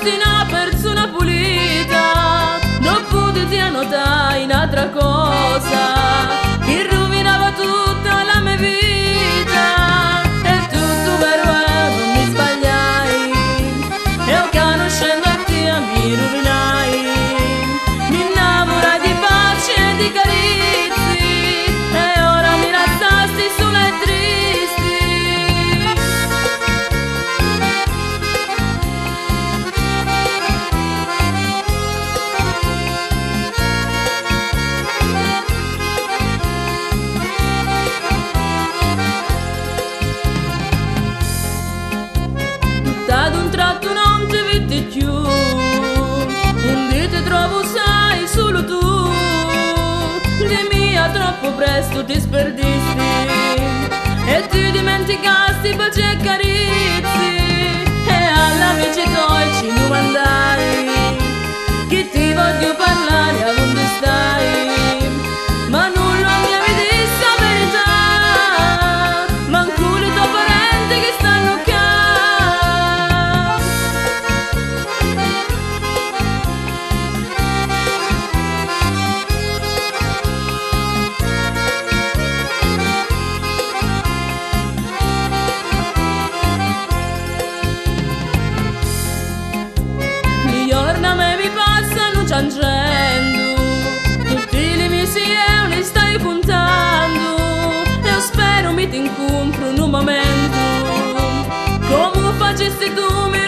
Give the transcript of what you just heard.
fosti una persona pulita, non potevi notare un'altra cosa che rovinava tutta la mia vita. E tutto vero è, non mi sbagliai, io conoscendo a te mi rovinai, mi innamorai di pace e di carizi, e ora mi razzasti sulle tristi. Ad un tratto non ti vedi più, un dì ti trovo sai solo tu, di mia troppo presto ti sperdisti e ti dimenticasti baci e carizi, e all'amici tuoi ci domandai che ti voglio parlare a dove stai, ma nulla mi avevi la verità, manco le tue parenti che stanno qua. Piangendo, tutti i mesi e ne stai contando, e spero mi ti incontro in un momento come facessi tu mi